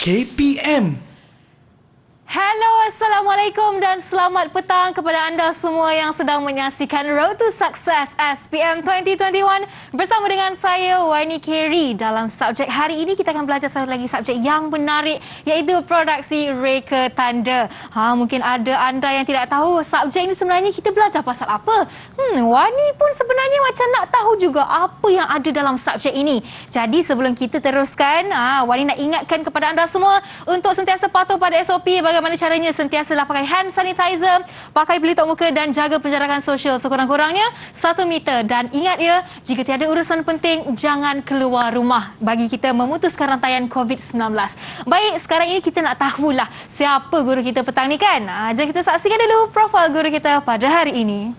KPM. Hello, Assalamualaikum dan selamat petang kepada anda semua yang sedang menyaksikan Road to Success SPM 2021 bersama dengan saya, Wani Kerry. Dalam subjek hari ini, kita akan belajar satu lagi subjek yang menarik iaitu produksi reka tanda. Mungkin ada anda yang tidak tahu subjek ini sebenarnya kita belajar pasal apa. Wani pun sebenarnya macam nak tahu juga apa yang ada dalam subjek ini. Jadi sebelum kita teruskan, Wani nak ingatkan kepada anda semua untuk sentiasa patuh pada SOP. Bagaimana caranya? Sentiasalah pakai hand sanitizer, pakai pelitup muka dan jaga penjarakan sosial sekurang-kurangnya 1 meter. Dan ingat ya, jika tiada urusan penting, jangan keluar rumah bagi kita memutuskan rantaian COVID-19. Baik, sekarang ini kita nak tahulah siapa guru kita petang ni kan? Jom kita saksikan dulu profil guru kita pada hari ini.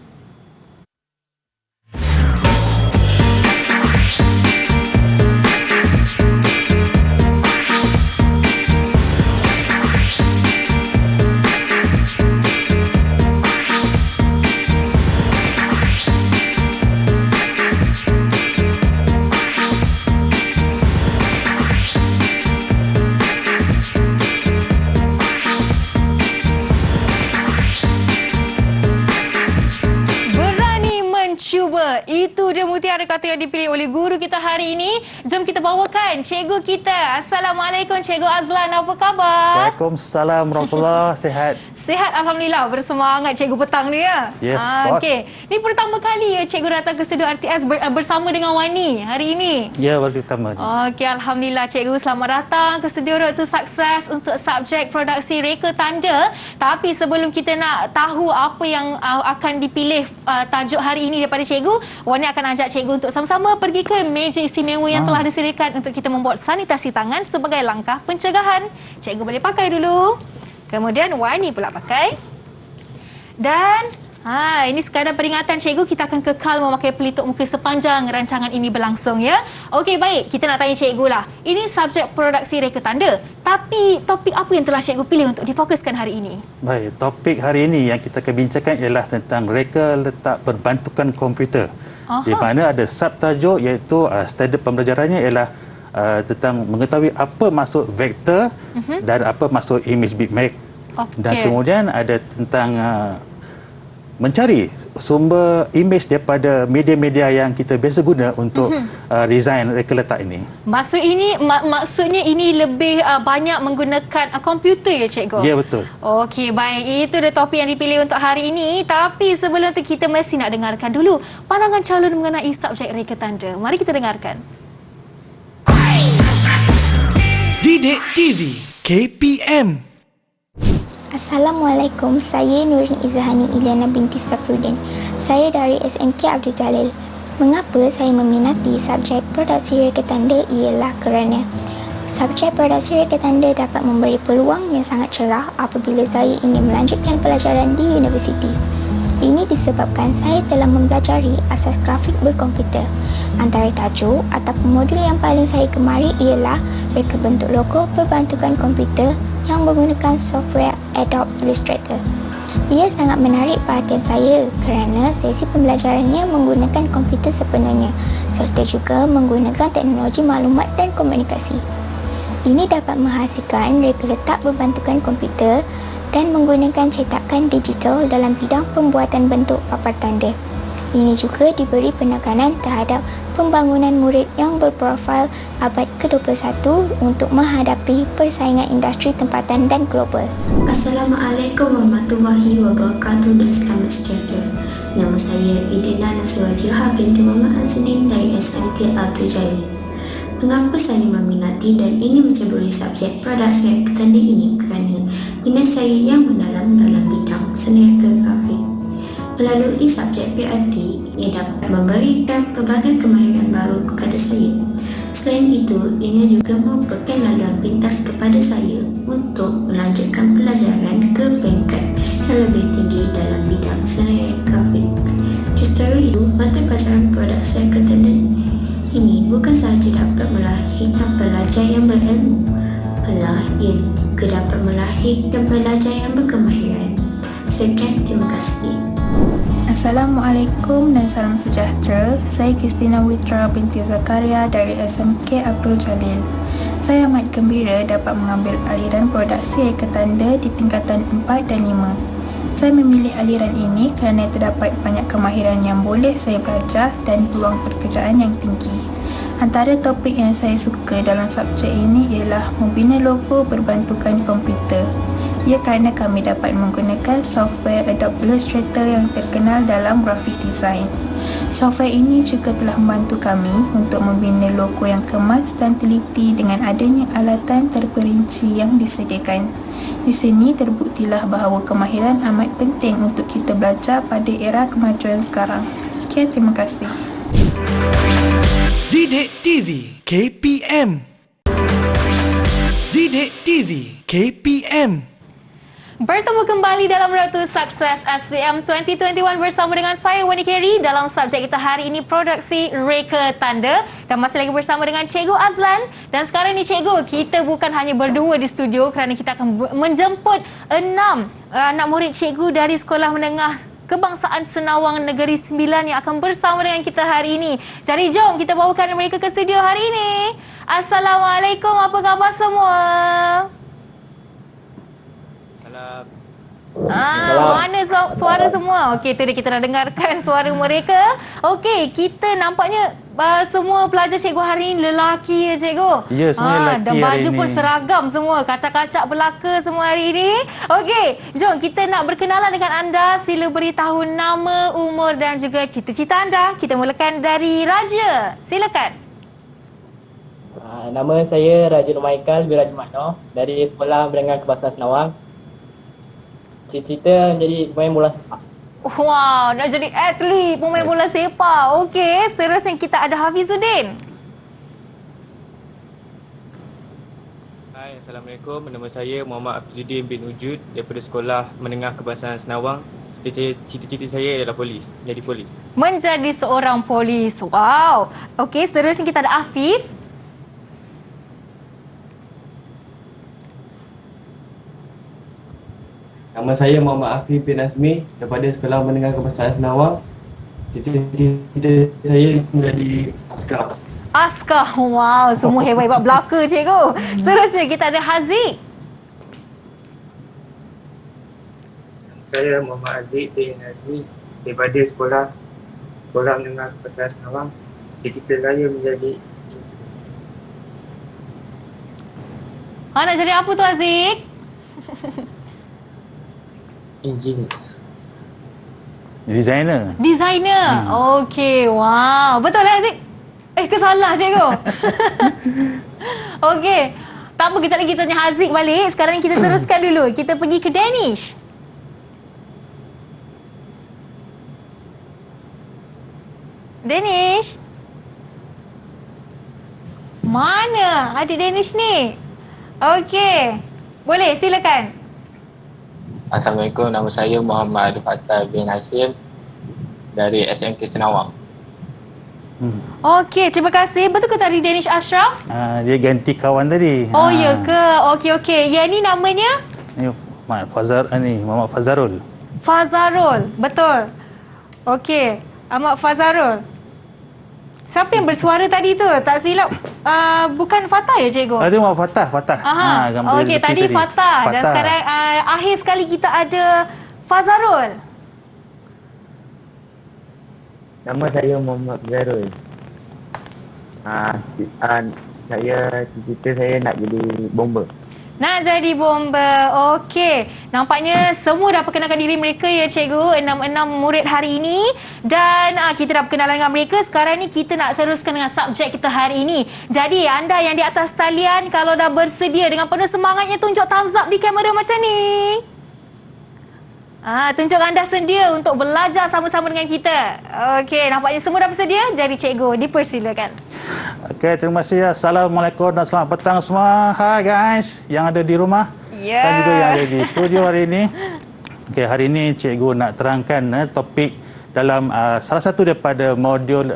Itu dia mutiara kata yang dipilih oleh guru kita hari ini. Jom kita bawakan cikgu kita. Assalamualaikum Cikgu Azlan, apa khabar? Waalaikumsalam warahmatullahi. Sihat? Sihat, Alhamdulillah. Bersemangat cikgu petang ni ya? Ya, okey. Ni pertama kali ya cikgu datang ke studio RTS bersama dengan Wani hari ini? Ya, baru pertama. Okey, Alhamdulillah cikgu. Selamat datang ke studio Road to Success untuk subjek produksi reka tanda. Tapi sebelum kita nak tahu apa yang akan dipilih tajuk hari ini daripada cikgu, Wani akan ajak cikgu untuk sama-sama pergi ke meja istimewa yang telah disediakan untuk kita membuat sanitasi tangan sebagai langkah pencegahan. Cikgu boleh pakai dulu. Kemudian Wani pula pakai. Dan ini sekadar peringatan cikgu, kita akan kekal memakai pelitup muka sepanjang rancangan ini berlangsung ya. Okey, baik. Kita nak tanya cikgu lah. Ini subjek produksi reka tanda. Tapi topik apa yang telah cikgu pilih untuk difokuskan hari ini? Baik, topik hari ini yang kita akan bincangkan ialah tentang reka letak perbantukan komputer. Di mana ada subtajuk iaitu standard pembelajarannya ialah tentang mengetahui apa maksud vektor dan apa maksud image bitmap. Dan kemudian ada tentang mencari sumber image daripada media-media yang kita biasa guna untuk design reka letak ini. Maksudnya ini lebih banyak menggunakan komputer ya cikgu? Ya, betul. Okey, baik. Itu dia topik yang dipilih untuk hari ini. Tapi sebelum itu kita mesti nak dengarkan dulu pandangan calon mengenai subjek reka tanda. Mari kita dengarkan. Didik TV KPM. Assalamualaikum, saya Nurin Izahani Iliana binti Safruddin. Saya dari SMK Abdul Jalil. Mengapa saya meminati subjek produksi reka tanda ialah kerana subjek produksi reka tanda dapat memberi peluang yang sangat cerah apabila saya ingin melanjutkan pelajaran di universiti. Ini disebabkan saya telah mempelajari asas grafik berkomputer. Antara tajuk ataupun modul yang paling saya gemari ialah reka bentuk logo perbantukan komputer yang menggunakan software Adobe Illustrator. Ia sangat menarik perhatian saya kerana sesi pembelajarannya menggunakan komputer sepenuhnya serta juga menggunakan teknologi maklumat dan komunikasi. Ini dapat menghasilkan reka letak berbantukan komputer dan menggunakan cetakan digital dalam bidang pembuatan bentuk papan tanda. Ini juga diberi penekanan terhadap pembangunan murid yang berprofil abad ke-21 untuk menghadapi persaingan industri tempatan dan global. Assalamualaikum warahmatullahi wabarakatuh dan selamat sejahtera. Nama saya Idina Nasirwajihah binti Muhammad Azudin dari SMK Abdul Jalil. Mengapa saya meminati dan ingin menceburi subjek produksi reka tanda ini? Kerana minat saya yang mendalam dalam bidang seni reka grafik. Melalui subjek PRT, ia dapat memberikan pelbagai kemahiran baru kepada saya. Selain itu, ia juga merupakan laluan pintas kepada saya untuk melanjutkan pelajaran ke peringkat yang lebih tinggi dalam bidang seni reka grafik. Justru itu, mata pelajaran produksi reka tanda ini bukan sahaja dapat melahirkan pelajar yang berilmu, malah ia juga dapat melahirkan pelajar yang berkemahiran. Sekian, terima kasih. Assalamualaikum dan salam sejahtera. Saya Kristina Witra binti Zakaria dari SMK Abdul Jalil. Saya amat gembira dapat mengambil aliran produksi reka tanda di tingkatan 4 dan 5. Saya memilih aliran ini kerana terdapat banyak kemahiran yang boleh saya belajar dan peluang pekerjaan yang tinggi. Antara topik yang saya suka dalam subjek ini ialah membina logo berbantukan komputer. Ia kerana kami dapat menggunakan software Adobe Illustrator yang terkenal dalam graphic design. Software ini juga telah membantu kami untuk membina logo yang kemas dan teliti dengan adanya alatan terperinci yang disediakan. Di sini terbuktilah bahawa kemahiran amat penting untuk kita belajar pada era kemajuan sekarang. Sekian, terima kasih. Didik TV KPM. Didik TV KPM. Bertemu kembali dalam Road to Success SPM 2021 bersama dengan saya Wani Kerry dalam subjek kita hari ini produksi reka tanda dan masih lagi bersama dengan Cikgu Azlan. Dan sekarang ni Cikgu, kita bukan hanya berdua di studio kerana kita akan menjemput 6 anak murid Cikgu dari Sekolah Menengah Kebangsaan Senawang Negeri 9 yang akan bersama dengan kita hari ini. Jadi jom kita bawakan mereka ke studio hari ini. Assalamualaikum, apa khabar semua? Mana suara semua? Okey, tu dia, kita dah dengarkan suara mereka. Okey, kita nampaknya semua pelajar cikgu hari ini lelaki ya cikgu. Ya, semua lelaki dan baju hari pun ini. seragam semua, kacak-kacak belaka semua hari ini. Okey, jom kita nak berkenalan dengan anda. Sila beritahu nama, umur dan juga cita-cita anda. Kita mulakan dari Raja. Silakan. Nama saya Raja Nur Michael bin Raja Makno dari Sekolah Menengah Kebangsaan Senawang. Cita-cita menjadi pemain bola sepak. Wow, nak jadi atlet, pemain bola sepak. Okey, seterusnya kita ada Hafizuddin. Hai, Assalamualaikum. Nama saya Muhammad Hafizuddin bin Wujud daripada Sekolah Menengah Kebangsaan Senawang. Cita-cita saya adalah polis, jadi polis. Menjadi seorang polis. Wow. Okey, seterusnya kita ada Afif. Nama saya Muhammad Afif bin Azmi daripada Sekolah Menengah Kebangsaan Senawang. Cita-cita saya menjadi askar. Askar. Wow, semua hebat-hebat belaka cikgu. Seterusnya kita ada Haziq. Saya Muhammad Aziz bin Azmi daripada Sekolah Menengah Kebangsaan Senawang. Cita-cita saya menjadi Nak jadi apa tu Haziq? engineer. Designer. Designer. Okey, wow. Betul lah Haziq? Ke salah cikgu? Okey. Tak apa, kejap lagi kita tanya Haziq balik. Sekarang kita teruskan dulu. Kita pergi ke Danish. Danish? Mana adik Danish ni? Okey. Boleh, silakan. Assalamualaikum, nama saya Muhammad Fathah bin Hashim dari SMK Senawang. Okey, terima kasih. Betul ke tadi Danish Ashraf? Dia ganti kawan tadi. Oh, ya ke? Okey. Yang ni namanya? Ni Muhammad Fazarul. Fazarul, betul. Okey, Ahmad Fazarul. Siapa yang bersuara tadi tu? Tak silap, bukan Fatah ya cikgu? Itu Muhammad Fatah. Aha. Okey, tadi Fatah. Dan sekarang akhir sekali kita ada Fazarul. Nama saya Muhammad Zarul. Saya cita-cita saya nak jadi bomber. Nak jadi bomber. Okey. Nampaknya semua dah perkenalkan diri mereka ya cikgu. 6 murid hari ini. Dan kita dah perkenalan dengan mereka. Sekarang ni kita nak teruskan dengan subjek kita hari ini. Jadi anda yang di atas talian, kalau dah bersedia dengan penuh semangatnya, tunjuk thumbs up di kamera macam ni. Tunjuk anda sedia untuk belajar sama-sama dengan kita. Okey, nampaknya semua dah bersedia. Jadi cikgu, dipersilakan. Okey, terima kasih. Assalamualaikum dan selamat petang semua. Hai guys yang ada di rumah dan juga yang ada di studio hari ini. Okey, hari ini cikgu nak terangkan topik dalam salah satu daripada modul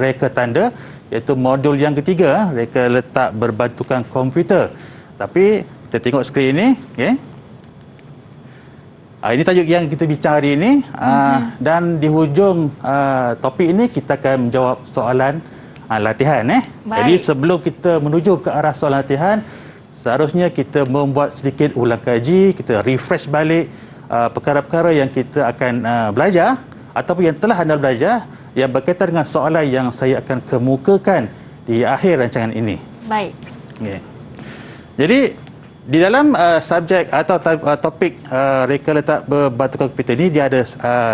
reka tanda, iaitu modul yang ketiga, reka letak berbantukan komputer. Tapi kita tengok skrin ini, okey. Ini tajuk yang kita bincang hari ini. Dan di hujung topik ini kita akan menjawab soalan latihan. Jadi sebelum kita menuju ke arah soalan latihan, seharusnya kita membuat sedikit ulang kaji, kita refresh balik perkara-perkara yang kita akan belajar ataupun yang telah anda belajar yang berkaitan dengan soalan yang saya akan kemukakan di akhir rancangan ini. Baik. Okay. Jadi di dalam subjek atau topik reka letak berbentukan komputer ini, dia ada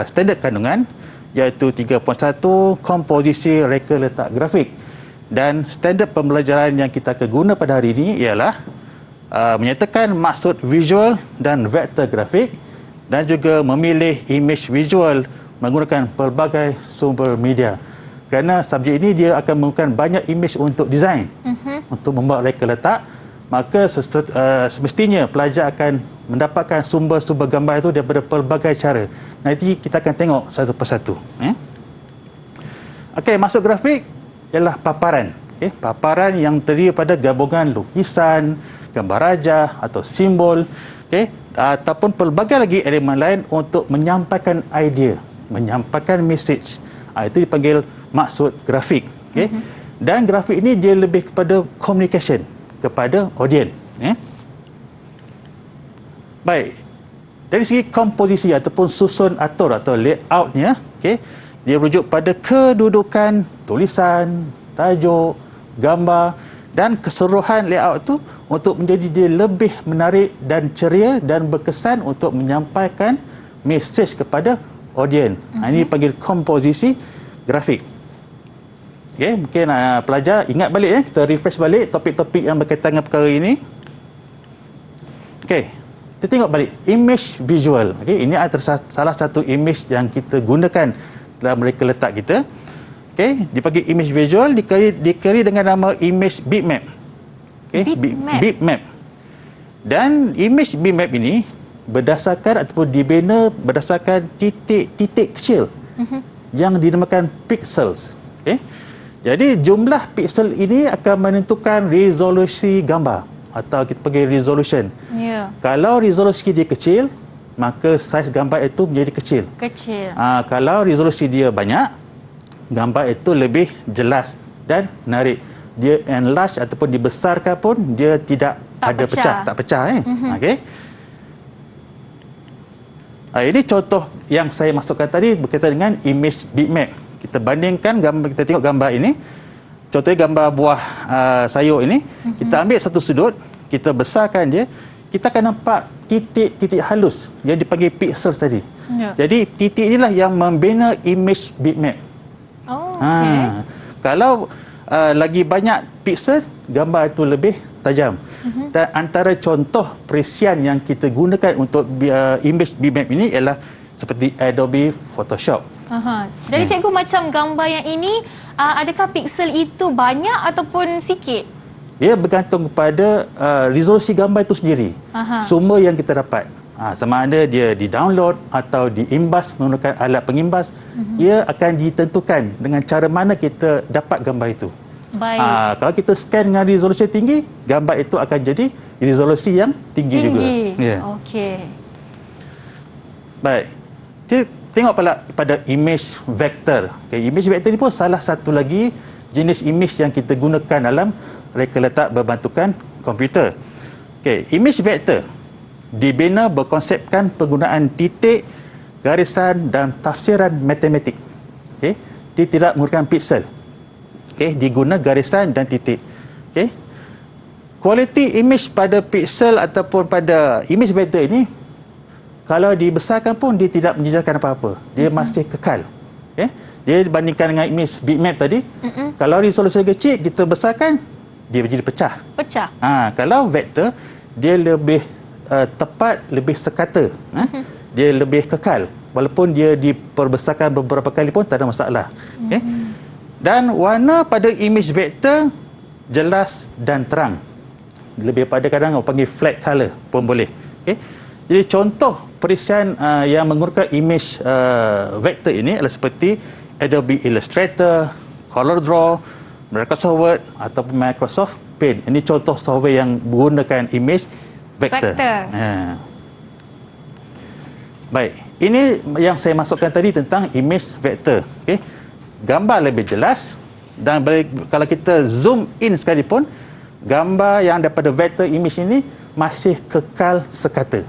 standard kandungan iaitu 3.1 komposisi reka letak grafik, dan standard pembelajaran yang kita akan guna pada hari ini ialah menyatakan maksud visual dan vektor grafik dan juga memilih image visual menggunakan pelbagai sumber media. Kerana subjek ini dia akan menggunakan banyak image untuk design, untuk membuat reka letak, maka semestinya pelajar akan mendapatkan sumber-sumber gambar itu daripada pelbagai cara. Nanti kita akan tengok satu persatu. Okey, maksud grafik ialah paparan. Paparan yang terdiri pada gabungan lukisan, gambar rajah atau simbol, ataupun pelbagai lagi elemen lain untuk menyampaikan idea, menyampaikan message. Itu dipanggil maksud grafik. Dan grafik ini dia lebih kepada communication kepada audiens. Baik. Dari segi komposisi ataupun susun atur atau layoutnya, dia merujuk pada kedudukan tulisan, tajuk, gambar dan keseluruhan layout itu untuk menjadi dia lebih menarik dan ceria dan berkesan untuk menyampaikan mesej kepada audiens. Ini dipanggil komposisi grafik. Mungkin pelajar ingat balik, kita refresh balik topik-topik yang berkaitan dengan perkara ini. Kita tengok balik image visual. Ini adalah salah satu image yang kita gunakan dalam reka letak kita. Dipanggil image visual, dikeri dengan nama image bitmap. Bitmap. Dan image bitmap ini berdasarkan ataupun dibina berdasarkan titik-titik kecil yang dinamakan pixels. Jadi jumlah pixel ini akan menentukan resolusi gambar atau kita panggil resolution. Kalau resolusi dia kecil, maka saiz gambar itu menjadi kecil. Kalau resolusi dia banyak, gambar itu lebih jelas dan menarik. Dia enlarge ataupun dibesarkan pun dia tidak ada pecah, tak pecah. Ini contoh yang saya masukkan tadi berkaitan dengan image bitmap. Kita bandingkan gambar, kita tengok gambar ini. Contohnya gambar buah sayur ini, kita ambil satu sudut, kita besarkan dia, kita akan nampak titik-titik halus yang dipanggil pixels tadi. Jadi titik inilah yang membina image bitmap. Kalau lagi banyak pixel, gambar itu lebih tajam. Dan antara contoh perisian yang kita gunakan untuk image bitmap ini ialah seperti Adobe Photoshop. Jadi cikgu, macam gambar yang ini, adakah pixel itu banyak ataupun sikit? Ia bergantung kepada resolusi gambar itu sendiri. Sumber yang kita dapat. Sama ada dia di-download atau diimbas menggunakan alat pengimbas, ia akan ditentukan dengan cara mana kita dapat gambar itu. Kalau kita scan dengan resolusi tinggi, gambar itu akan jadi resolusi yang tinggi juga. Baik. Kita tengok pada image vektor. Image vektor ini pun salah satu lagi jenis image yang kita gunakan dalam reka letak berbentukan komputer. Image vektor dibina berkonsepkan penggunaan titik, garisan dan tafsiran matematik. Dia tidak menggunakan pixel. Diguna garisan dan titik. Kualiti image pada pixel ataupun pada image vektor ini, kalau dibesarkan pun dia tidak menjejalkan apa-apa. Dia masih kekal. Dia dibandingkan dengan image bitmap tadi, kalau resolusi kecil kita besarkan, dia menjadi pecah. Kalau vektor, dia lebih tepat, lebih sekata. Dia lebih kekal. Walaupun dia diperbesarkan beberapa kali pun tak ada masalah. Dan warna pada image vektor jelas dan terang. Lebih pada kadang orang panggil flat color pun boleh. Jadi contoh perisian yang menggunakan image vektor ini adalah seperti Adobe Illustrator, ColorDraw, Microsoft Word ataupun Microsoft Paint. Ini contoh software yang menggunakan image vektor. Baik, ini yang saya masukkan tadi tentang image vektor. Gambar lebih jelas, Dan kalau kita zoom in sekalipun, gambar yang daripada vector image ini masih kekal sekata.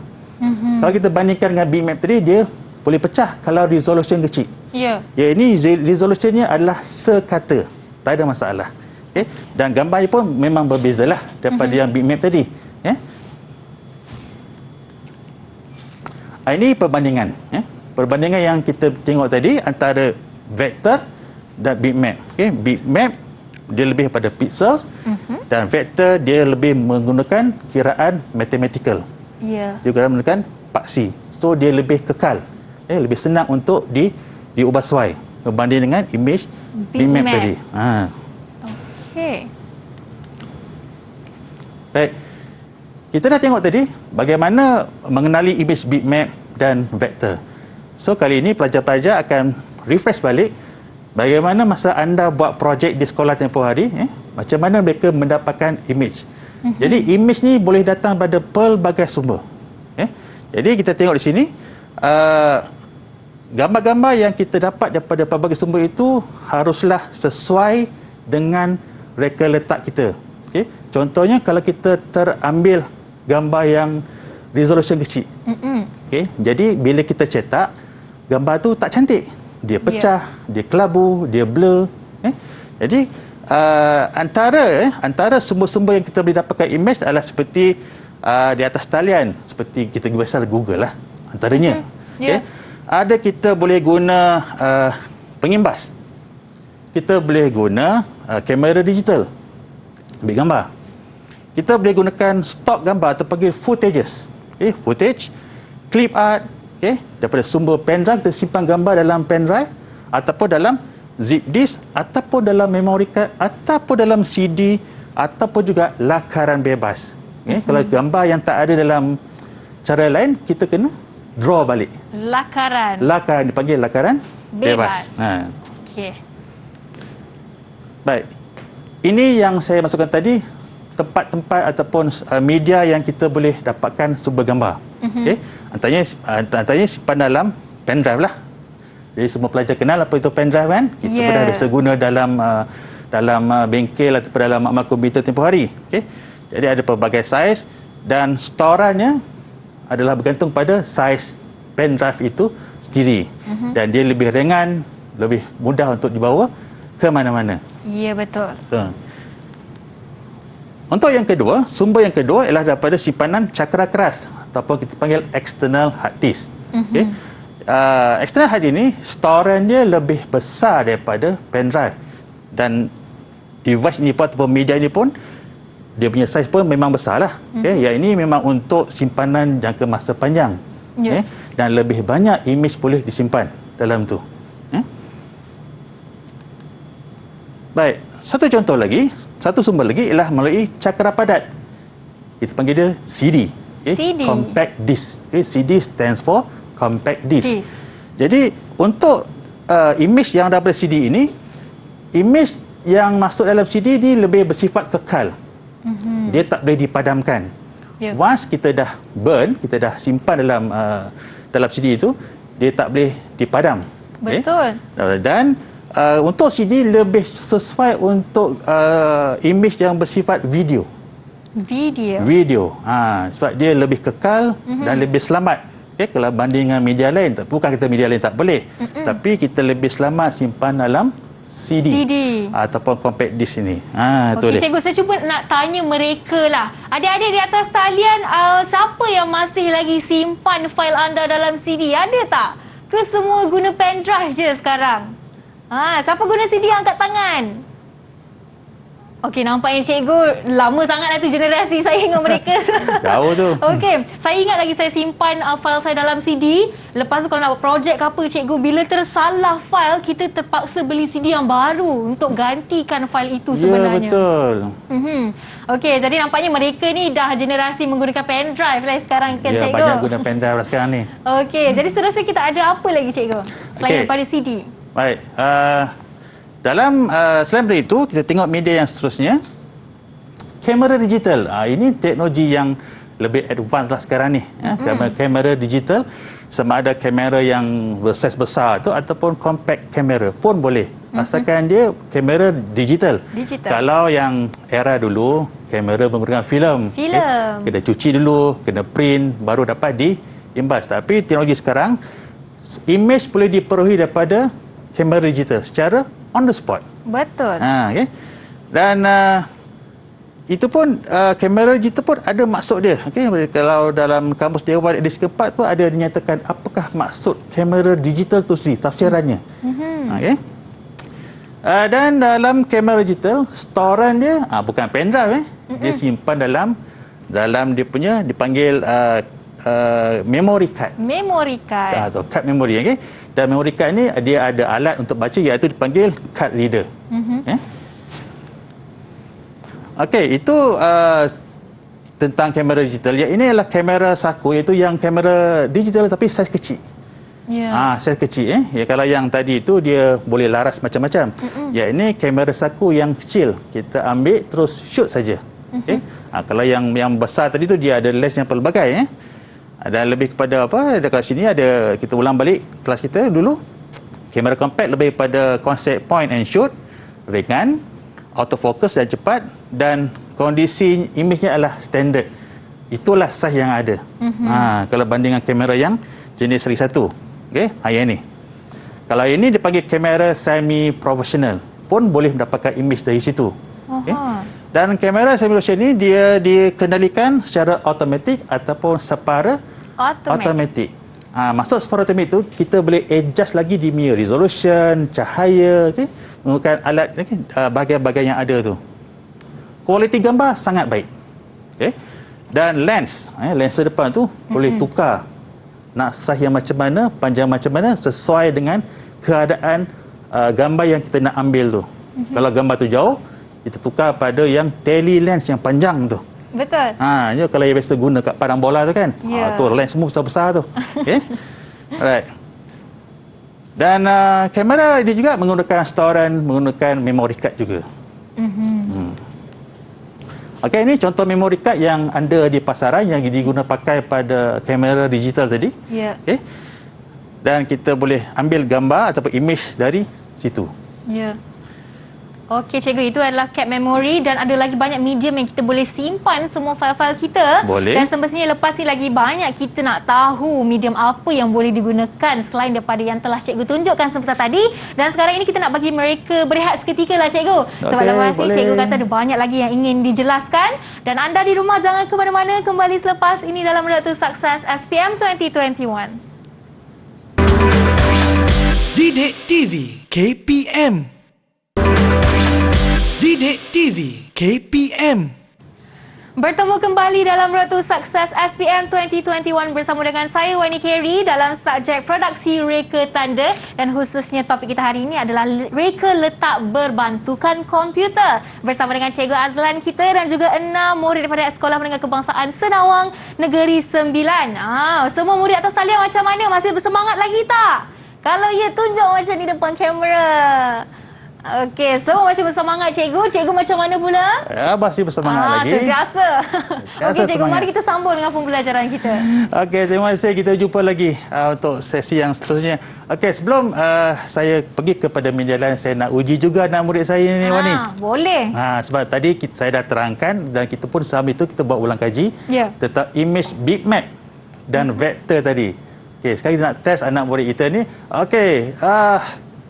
Kalau kita bandingkan dengan bitmap tadi, dia boleh pecah kalau resolution kecil. Ya. Ya, ini resolutionnya adalah sekata. Tak ada masalah. Okay? Dan gambarnya pun memang berbezalah daripada yang bitmap tadi. Ya? Ini perbandingan. Ya? Perbandingan yang kita tengok tadi antara vektor dan bitmap. Okay? Bitmap dia lebih pada pixel dan vektor dia lebih menggunakan kiraan mathematical. Ya. Dia menggunakan paksi. So dia lebih kekal. Lebih senang untuk diubah suai berbanding dengan image bitmap tadi. Okey. Baik. Kita dah tengok tadi bagaimana mengenali image bitmap dan vektor. So kali ini pelajar-pelajar akan refresh balik bagaimana masa anda buat projek di sekolah tempoh hari, macam mana mereka mendapatkan image. Jadi image ni boleh datang pada pelbagai sumber. Jadi kita tengok di sini gambar-gambar yang kita dapat daripada pelbagai sumber itu haruslah sesuai dengan reka letak kita. Okay? Contohnya kalau kita terambil gambar yang resolution kecil. Okay? Jadi bila kita cetak, gambar tu tak cantik. Dia pecah, dia kelabu, dia blur. Jadi antara sumber-sumber yang kita boleh dapatkan image adalah seperti di atas talian, seperti kita biasa Google lah antaranya. Okay? Ada kita boleh guna pengimbas. Kita boleh guna kamera digital, ambil gambar. Kita boleh gunakan stok gambar atau panggil footages. Okay? Footage, clip art, okay? Daripada sumber pendrive, kita simpan gambar dalam pendrive ataupun dalam zip disk ataupun dalam memory card ataupun dalam CD ataupun juga lakaran bebas. Okay? Kalau gambar yang tak ada dalam cara lain, kita kena draw balik. Lakaran dipanggil lakaran bebas. Okey. Baik. Ini yang saya masukkan tadi, tempat-tempat ataupun media yang kita boleh dapatkan sumber gambar. Okey. Antaranya simpan dalam pendrive lah. Jadi semua pelajar kenal apa itu pendrive kan? Kita pun dah biasa guna dalam bengkel ataupun dalam makmal komputer tempoh hari. Okey. Jadi ada pelbagai saiz dan storannya adalah bergantung pada saiz pendrive itu sendiri. Dan dia lebih ringan, lebih mudah untuk dibawa ke mana-mana. Ya, betul. Untuk yang kedua, sumber yang kedua ialah daripada simpanan cakra keras ataupun kita panggil external hard disk. Okay? External hard disk ni storan dia lebih besar daripada pendrive dan device ini pun ataupun media ini pun dia punya saiz pun memang besar lah. Okay? Yang ini memang untuk simpanan jangka masa panjang. Okay? Dan lebih banyak image boleh disimpan dalam tu. Baik, satu contoh lagi, satu sumber lagi ialah melalui cakra padat. Kita panggil dia CD. Okay? CD. Compact disk. Okay? CD stands for compact disk. Jadi untuk image yang daripada CD ini, image yang masuk dalam CD ini lebih bersifat kekal. Dia tak boleh dipadamkan. Once kita dah burn, kita dah simpan dalam CD itu, dia tak boleh dipadam. Betul. Okay? Dan untuk CD lebih sesuai untuk image yang bersifat video. Sebab dia lebih kekal dan lebih selamat. Okay, kalau banding dengan media lain, bukan kita media lain tak boleh, tapi kita lebih selamat simpan dalam CD. Ataupun compact disk ini. Okey, cikgu, saya cuba nak tanya mereka lah. Adik-adik di atas talian, siapa yang masih lagi simpan fail anda dalam CD? Ada tak? Ke semua guna pendrive je sekarang? Siapa guna CD angkat tangan? Okey, nampaknya cikgu lama sangatlah tu generasi saya dengan mereka. Jauh tu. Okey, saya ingat lagi saya simpan fail saya dalam CD. Lepas tu kalau nak buat projek ke apa, cikgu, bila tersalah fail, kita terpaksa beli CD yang baru untuk gantikan fail itu sebenarnya. Ya, betul. Okey, jadi nampaknya mereka ni dah generasi menggunakan pendrive lah sekarang kan, cikgu? Ya, banyak guna pendrive lah sekarang ni. Okey, jadi seterusnya kita ada apa lagi, cikgu? Selain daripada CD. Baik. Selain dari itu, kita tengok media yang seterusnya. Kamera digital. Ini teknologi yang lebih advance lah sekarang ni. Kamera digital. sama ada kamera yang bersaiz besar tu ataupun compact kamera pun boleh. Asalkan dia kamera digital. Kalau yang era dulu, kamera menggunakan filem. Kena cuci dulu, kena print, baru dapat diimbas. Tapi teknologi sekarang, image boleh diperolehi daripada kamera digital secara on the spot. Betul. Okay. Dan itu pun kamera digital pun ada maksud dia. Okay? Kalau dalam kamus Dewan edisi keempat pun ada dinyatakan apakah maksud kamera digital tu sendiri, tafsirannya. Okay? Dan dalam kamera digital, storan dia bukan pendrive. Dia simpan dalam dia punya dipanggil memory card. Memory card. Atau card memory. Okay? Dan memory card ni dia ada alat untuk baca iaitu dipanggil card reader. Okey, itu tentang kamera digital. Yang ini adalah kamera saku, iaitu yang kamera digital tapi saiz kecil. Saiz kecil. Ya, kalau yang tadi itu dia boleh laras macam-macam. Ya, ini kamera saku yang kecil. Kita ambil terus shoot saja. Okay? Kalau yang besar tadi tu dia ada lens yang pelbagai. Ada lebih kepada apa? Ada kat sini ada, kita ulang balik kelas kita dulu. Kamera compact lebih pada konsep point and shoot, ringan, autofocus dan cepat, dan kondisi imejnya adalah standard. Itulah saiz yang ada. Kalau bandingkan kamera yang jenis seri 1. Okey, yang ini. Kalau ini dipanggil kamera semi professional, pun boleh mendapatkan imej dari situ. Okay? Dan kamera semi professional ini dia dikendalikan secara automatik ataupun separa automatik. Maksud separa automatik itu kita boleh adjust lagi di resolution, cahaya, okay? Menggunakan alat bahagian-bahagian yang ada tu. Kualiti gambar sangat baik. Okay? Dan lensa depan tu boleh tukar. Nak saiz yang macam mana, panjang macam mana, sesuai dengan keadaan gambar yang kita nak ambil tu. Kalau gambar tu jauh, kita tukar pada yang tele lens yang panjang tu. Betul. Ini kalau yang biasa guna kat padang bola tu kan. Tu lens semua besar-besar tu. Okay? Alright. Dan kamera dia juga menggunakan storan, menggunakan memory card juga. Okey, ini contoh memory card yang ada di pasaran yang diguna pakai pada kamera digital tadi. Okay? Dan kita boleh ambil gambar ataupun image dari situ. Okey, cikgu, itu adalah card memory dan ada lagi banyak medium yang kita boleh simpan semua fail-fail kita. Boleh. Dan semestinya lepas ni lagi banyak kita nak tahu medium apa yang boleh digunakan selain daripada yang telah cikgu tunjukkan sebentar tadi. Dan sekarang ini kita nak bagi mereka berehat seketika lah, cikgu. Sebab lepas ni cikgu kata ada banyak lagi yang ingin dijelaskan. Dan anda di rumah jangan ke mana-mana, kembali selepas ini dalam Road to Success SPM 2021. Didik TV KPM. Didik TV KPM. Bertemu kembali dalam Road to Success SPM 2021 bersama dengan saya Wani Kerry dalam subjek produksi reka tanda, dan khususnya topik kita hari ini adalah reka letak berbantukan komputer bersama dengan Cikgu Azlan kita dan juga 6 murid daripada Sekolah Menengah Kebangsaan Senawang Negeri 9. Semua murid atas talian macam mana? Masih bersemangat lagi tak? Kalau ya, tunjuk macam di depan kamera. Okey, semua masih bersemangat, cikgu. Cikgu macam mana pula? Masih bersemangat lagi. Sentiasa. Okey, cikgu, mari kita sambung dengan pembelajaran kita. Okey, terima kasih. Kita jumpa lagi untuk sesi yang seterusnya. Okey, sebelum saya pergi kepada meja lain, saya nak uji juga anak murid saya ni, Wani. Boleh. Sebab tadi saya dah terangkan dan kita pun sama itu kita buat ulang kaji tentang image bitmap dan vektor tadi. Okey, sekarang kita nak test anak murid kita ni. Okey,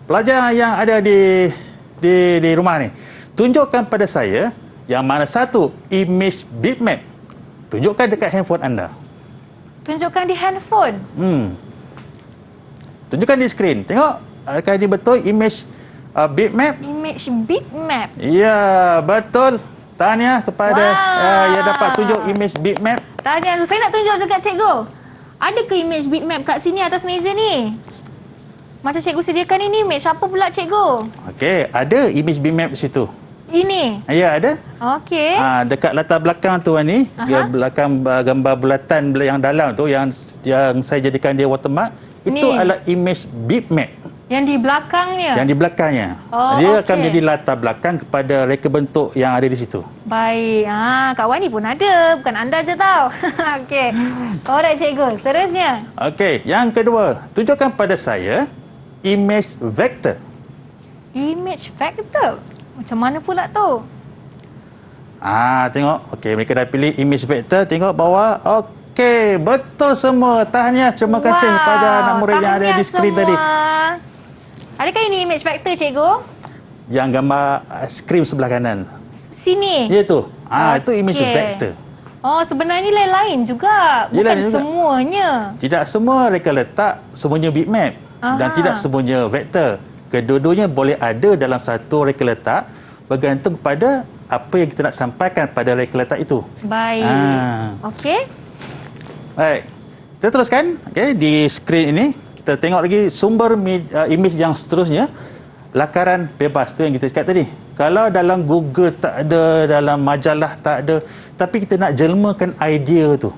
pelajar yang ada di rumah ni, tunjukkan pada saya yang mana satu image bitmap. Tunjukkan dekat handphone anda. Tunjukkan di handphone? Tunjukkan di skrin. Tengok, adakah ini betul image bitmap? Image bitmap? Ya, betul. Tahniah kepada yang dapat tunjuk image bitmap. Tahniah. Saya nak tunjuk juga, cikgu. Ada ke image bitmap kat sini atas meja ni? Macam cikgu sediakan ini image apa pula, cikgu? Okey, ada image bitmap di situ. Ini? Ya, ada. Okey. Dekat latar belakang tu ni, dia belakang gambar bulatan yang dalam tu yang saya jadikan dia watermark, itu adalah image bitmap. Yang di belakangnya? Yang di belakangnya. Oh, Dia okey. akan menjadi latar belakang kepada reka bentuk yang ada di situ. Baik. Kak Wani pun ada. Bukan anda je tahu. Okey. Alright, cikgu. Seterusnya. Okey, yang kedua, tunjukkan pada saya image vektor. Image vector. Macam mana pula tu? Tengok. Okey, mereka dah pilih image vektor. Tengok bawah. Okey, betul semua. Tahniah. Terima kasih kepada anak murid yang ada di skrin tadi. Adakah ini image vector, cikgu? Yang gambar skrin sebelah kanan. Sini? Ya tu. Itu image vektor. Oh, sebenarnya lain juga. Bukan Lain juga. semuanya. Tidak semua reka letak semuanya bitmap. Dan tidak semuanya vektor. Kedua-duanya boleh ada dalam satu reka letak bergantung pada apa yang kita nak sampaikan pada reka letak itu. Baik. Okey. Baik. Kita teruskan. Okey, di skrin ini kita tengok lagi sumber image yang seterusnya. Lakaran bebas tu yang kita cakap tadi. Kalau dalam Google tak ada, dalam majalah tak ada, tapi kita nak jelmakan idea tu.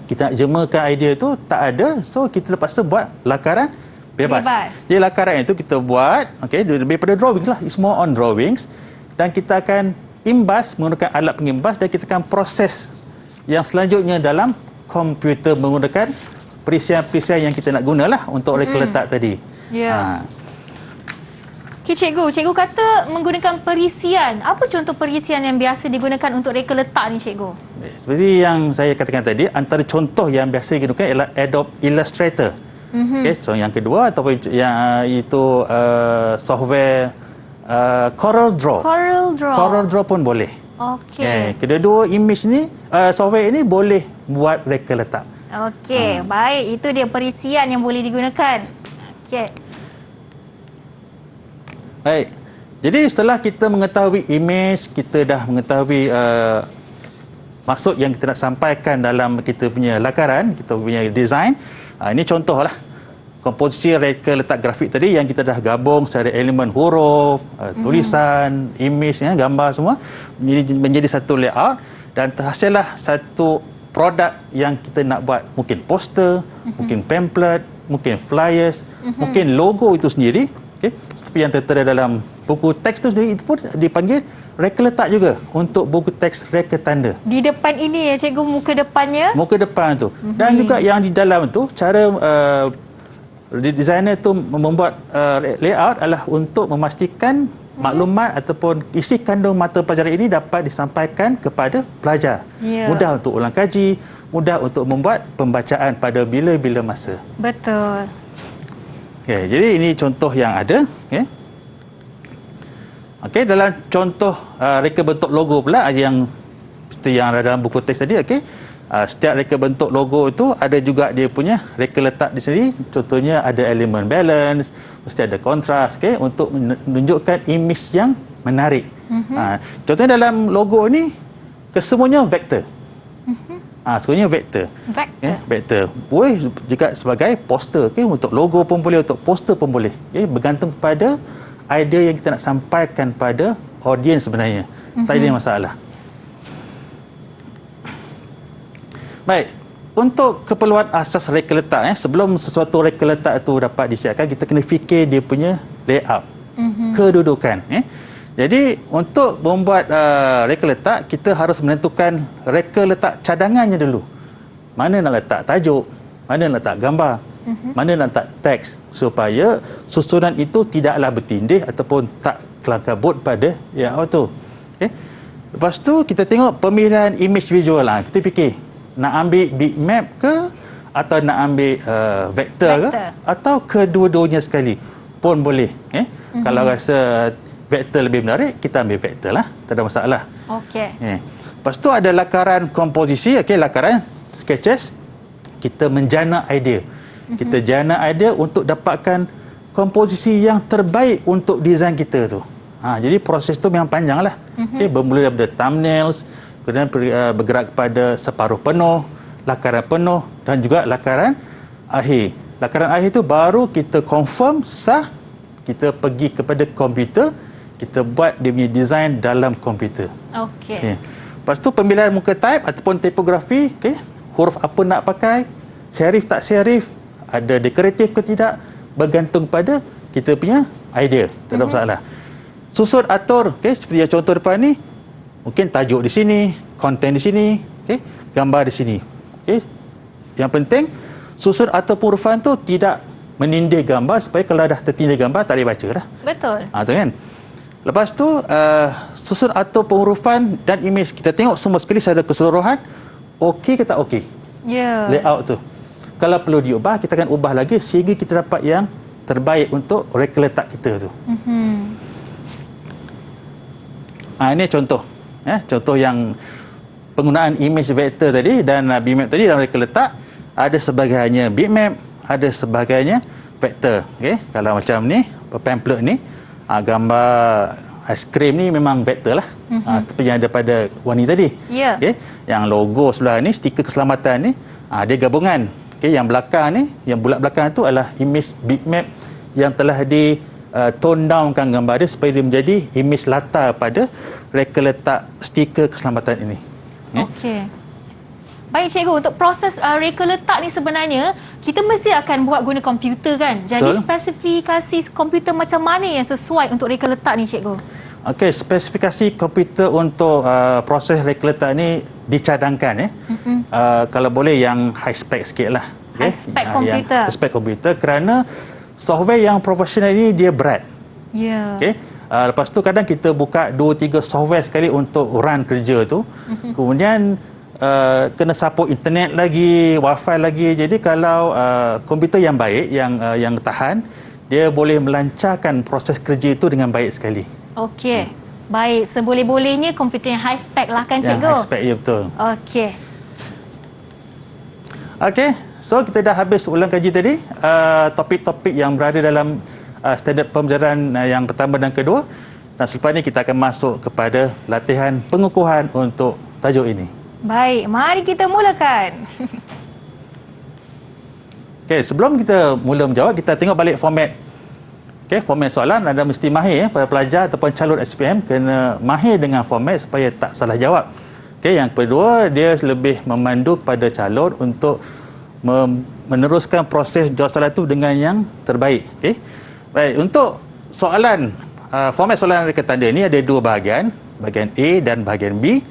Kita nak jelmakan idea tu tak ada, so kita terpaksa buat lakaran bebas. Jadi lakaran itu kita buat, okey, lebih pada drawings lah. It's more on drawings. Dan kita akan imbas menggunakan alat pengimbas dan kita akan proses yang selanjutnya dalam komputer menggunakan perisian-perisian yang kita nak gunalah untuk reka letak tadi. Ya. Okey, cikgu kata menggunakan perisian. Apa contoh perisian yang biasa digunakan untuk reka letak ni, cikgu? Seperti yang saya katakan tadi, antara contoh yang biasa digunakan ialah Adobe Illustrator. Okay, so yang kedua ataupun yang itu software Corel Draw. Corel Draw pun boleh. Okey. Kedua-dua image ni, software ini boleh buat reka letak. Okey, baik. Itu dia perisian yang boleh digunakan. Okey. Baik. Jadi setelah kita mengetahui image, kita dah mengetahui maksud yang kita nak sampaikan dalam kita punya lakaran, kita punya design. Ini contohlah komposisi reka letak grafik tadi yang kita dah gabung secara elemen huruf, tulisan, image, gambar semua menjadi satu layout dan terhasillah satu produk yang kita nak buat. Mungkin poster, mungkin pamphlet, mungkin flyers, mungkin logo itu sendiri. Okay. Seperti yang tertera dalam buku teks itu sendiri, itu pun dipanggil reka letak juga untuk buku teks reka tanda. Di depan ini ya, cikgu, muka depannya? Muka depan tu. Dan juga yang di dalam tu, cara designer tu membuat layout adalah untuk memastikan maklumat ataupun isi kandung mata pelajaran ini dapat disampaikan kepada pelajar. Mudah untuk ulang kaji, mudah untuk membuat pembacaan pada bila-bila masa. Betul. Okay, jadi ini contoh yang ada. Okay, dalam contoh reka bentuk logo pula yang seperti yang ada dalam buku teks tadi. Setiap reka bentuk logo itu ada juga dia punya reka letak di sini. Contohnya ada elemen balance, mesti ada kontras, untuk menunjukkan image yang menarik. Contohnya dalam logo ini kesemuanya vektor. Sebenarnya vektor. Vektor. Boleh juga sebagai poster. Untuk logo pun boleh, untuk poster pun boleh. Bergantung kepada idea yang kita nak sampaikan pada audiens sebenarnya. Tak ada masalah. Baik. Untuk keperluan asas reka letak, sebelum sesuatu reka letak itu dapat disiapkan, kita kena fikir dia punya layout. Kedudukan. Jadi untuk membuat reka letak, kita harus menentukan reka letak cadangannya dulu. Mana nak letak tajuk, mana nak letak gambar, mana nak letak teks, supaya susunan itu tidaklah bertindih ataupun tak kelangkabut pada layout tu. Lepas tu kita tengok pemilihan image visual. Kita fikir nak ambil bitmap ke atau nak ambil vektor ke atau kedua-duanya sekali pun boleh. Kalau rasa vektor lebih menarik, kita ambil vektor lah. Tak ada masalah. Okey. Lepas tu ada lakaran komposisi, lakaran sketches. Kita menjana idea. Kita jana idea untuk dapatkan komposisi yang terbaik untuk design kita tu. Jadi proses tu memang panjang lah. Bermula daripada thumbnails, kemudian bergerak kepada separuh penuh, lakaran penuh dan juga lakaran akhir. Lakaran akhir tu baru kita confirm sah, kita pergi kepada komputer, kita buat dia punya design dalam komputer. Okey. Lepas tu pemilihan muka type ataupun tipografi, huruf apa nak pakai, serif tak serif, ada dekoratif ke tidak, bergantung pada kita punya idea, tak ada masalah. Susun atur, okey, seperti yang contoh depan ni, mungkin tajuk di sini, konten di sini, okey, gambar di sini. Okey. Yang penting susun atur penghurufan tu tidak menindih gambar, supaya kalau dah tertindih gambar tak boleh baca dah. Betul. Tu kan. Lepas tu susun atur penghurufan dan imej, kita tengok semua sekali secara keseluruhan, okey ke tak okey. Ya. Layout tu. Kalau perlu diubah, kita akan ubah lagi sehingga kita dapat yang terbaik untuk reka letak kita tu. Ini contoh. Contoh yang penggunaan image vektor tadi dan bitmap tadi dalam reka letak, ada sebagainya bitmap, ada sebagainya vektor. Okay? Kalau macam ni, pamphlet ni, gambar aiskrim ni memang vektor lah. Seperti yang ada pada warni tadi. Yeah. Okay? Yang logo sebelah ni, stiker keselamatan ni, dia gabungan. Okay? Yang belakang ni, yang bulat belakang tu adalah image bitmap yang telah di tone downkan gambar dia supaya dia menjadi imej latar pada reka letak stiker keselamatan ini. Okey. Baik cikgu, untuk proses reka letak ni sebenarnya kita mesti akan buat guna komputer kan. Jadi Betul. spesifikasi komputer macam mana yang sesuai untuk reka letak ni cikgu? Okey, spesifikasi komputer untuk proses reka letak ni dicadangkan kalau boleh yang high spec sikit lah. High spec komputer. High spec komputer kerana software yang profesional ini dia berat. Ya. Okey. Lepas tu kadang kita buka 2-3 software sekali untuk run kerja tu. Kemudian kena support internet lagi, wifi lagi. Jadi kalau komputer yang baik, yang tahan, dia boleh melancarkan proses kerja itu dengan baik sekali. Okey. Baik, seboleh-bolehnya komputer yang high spec lah kan cikgu? Yang high spec, ya betul. Okey. Okey, so kita dah habis ulang kaji tadi topik-topik yang berada dalam standard pembelajaran yang pertama dan kedua, dan selepas ini kita akan masuk kepada latihan pengukuhan untuk tajuk ini. Baik, mari kita mulakan. Okey, sebelum kita mula menjawab, kita tengok balik format. Okey, format soalan anda mesti mahir para pelajar ataupun calon SPM kena mahir dengan format supaya tak salah jawab. Okey, yang kedua, dia lebih memandu pada calon untuk meneruskan proses jawab soalan itu dengan yang terbaik. Okey. Baik, untuk soalan format soalan reka tanda ini ada dua bahagian, bahagian A dan bahagian B.